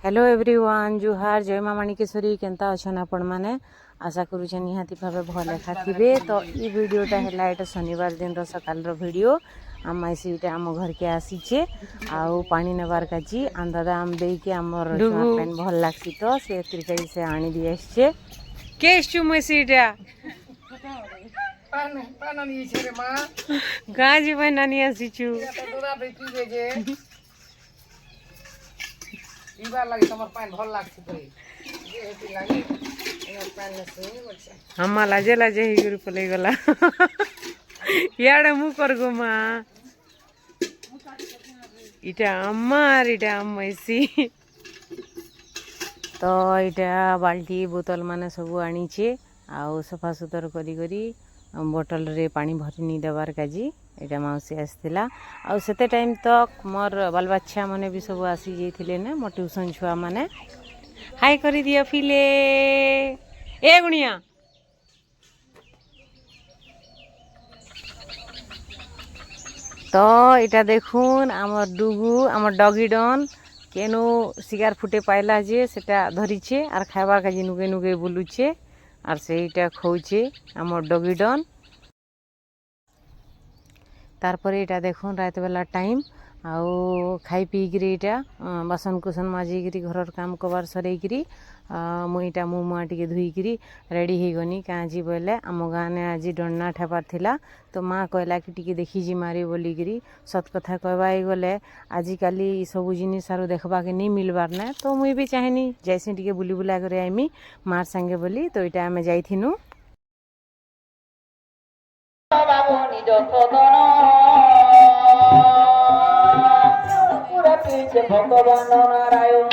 Hello everyone जुहार जय माँ माणिकेश्वरी केनता अच्छन आपण मैंने आशा करुचे निहाती भाव भल लेखा थे। तो ये वीडियोटा है ये शनिवार दिन सकाल वीडियो आम आसी आम घर के आसीचे आउ पानी नेबार काजी अंदादा आम दे के आमर पैन भल लागसी तो से आनी दी आसचे केसचु मसीटा गाँ जीवन नानी आसीचु हम्मा लाजे लाजे ही गुरु पले गला याडे मु करगो मा इटा अम्मार इटा अम्मैसी तो इटा बाल्टी बोतल माने सब आनीचे आउ सफा सुतर करी करी बोतल रे पानी भरी नी देवार काजी एटा मौसी आसला आउ सेते टाइम तक मोर बाल बच्चा माने भी सब आसी जाइथिले ने मो ट्यूशन छुआ माने हाय करी दियो फिले ए गुनिया तो इटा देखुन आमर डुगु आमर डगी डन केनु शिकार फुटे पाइला जे सेटा धरिछे आर खाइबार काजी नुगे नुगे बुलुछे आर सेटा खौचे आमर डगी डन तारपर इटा देखुन रात बेला टाइम आउ खाई पीकरी इटा बासन कुसन माजिकी घर काम कबार सरईकरी मुईटा मु मुआ टे धुईकरी रेडी हो गनी काजी बोले आम गाँ ने आज डन्ना ठेपार थिला तो माँ कहला कि टिके देखी जी मारी बोलिकी सत कथा कहवाई गले आजिकाली सब जिनिस आरो देखबा के नहीं मिलबार ना तो मुई भी चाहेनी जैसे टिके बुली बुला कर आईमी मार संगे बोली तो इटा आमे जाइथिनु भगवान नारायण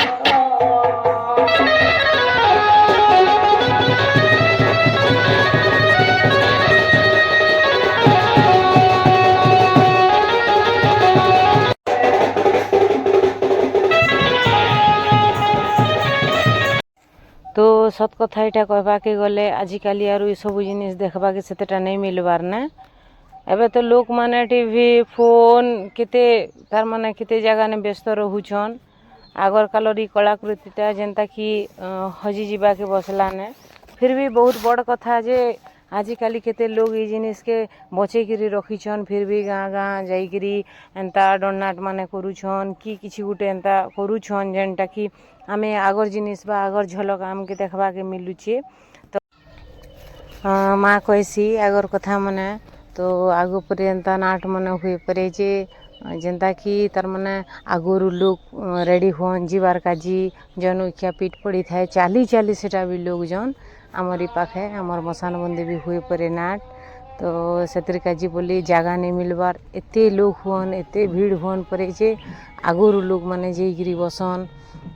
तो सत कथा इटा कहबा के गले आजिकाली आरु सब जिनिस देखबा के सेतेटा नहीं मिलबार ना एबे तो लोक माने टीवी फोन केते तार माने केते जगह ने व्यस्त रहुछन आगर कालरी कलाकृतिटा जेंता कि हजी जीवा के बसला ने फिर भी बहुत बड़ कथा जे आजिकाली केते लोग ये जिनिस के बचे करी रखिछन फिर भी गाँ गाँ जाइकरी एंता डन्नाट माने करूछन कि किछि गुटे एंता करूछन जेनटा कि आमे आगर जिनिस बा आगर झलक आमके देखबा के मिलुछे तो माँ कहसी आगर कथा माने तो आगो पर एंता नाट मन हुए परे जे जेंता कि तार माने आगुरु लोग रेडी होन जीवार काजी जन इच्छा पीठ पड़ी थाए चाली चाली सेटा भी लोग जन आमरी पाखे आमर मसान बंदे भी हुए परे नाट तो सेतिर काजी बोली जगह नहीं मिलबार एते लोग हुन एते भीड़ हुन परे जे आगुरु लोग माने जेगिरी बसन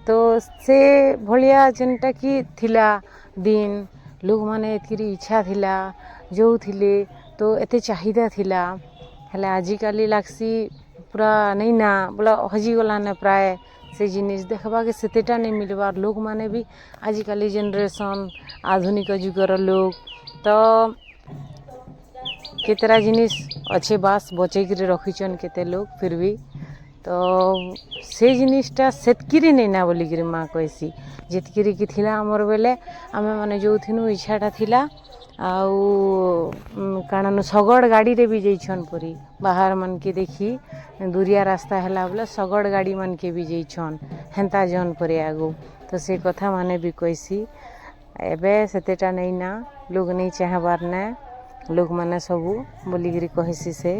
तो से भलिया जेनटा कि थिला दिन लोग माने एतकी इच्छा थिला जो थिले तो एते चाहिदा थिला हेले आजिकाली लागसी पूरा नहीं ना बोला हजी गला ने प्राय से जिनिस देखबा के सेतेटा नहीं मिलबार लोग माने भी आजिकाली जनरेशन आधुनिक जुगर लोग तो केतरा जिनिस अच्छे बास बचे कर रखिछन केते लोग फिर भी तो से जिनिसटा सेतकिरी नहीं ना बोलिकी माँ कहसी जितकिरी कि थिला आमर बेले आमे माने जो थिनु इच्छाटा थिला आउ काणन शगड़ गाड़ी रे भी जाइछन परी बाहर मन के देखी दूरिया रास्ता हैला बोले शगड़ गाड़ी मन के भी जाइछन हेंता जन परे आगो तो से कथा माने भी कहसी एबे सेतेटा नहीं ना लोग नहीं चाहबार ना लोग माने सबू बोलिकी कहसी से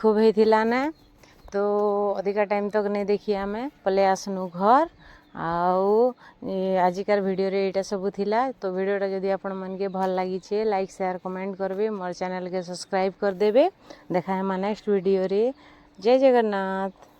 खूब होता ना तो अधिका टाइम तक नहीं देखी आमे पले आसनु घर आउ आजिकार वीडियो रे एटा सब थिला तो वीडियोटा जदि आपण मन के भल लागी छे लाइक शेयर कमेंट करबे मोर चैनल के सब्सक्राइब कर देबे देखा है नेक्स्ट वीडियो रे जय जगन्नाथ।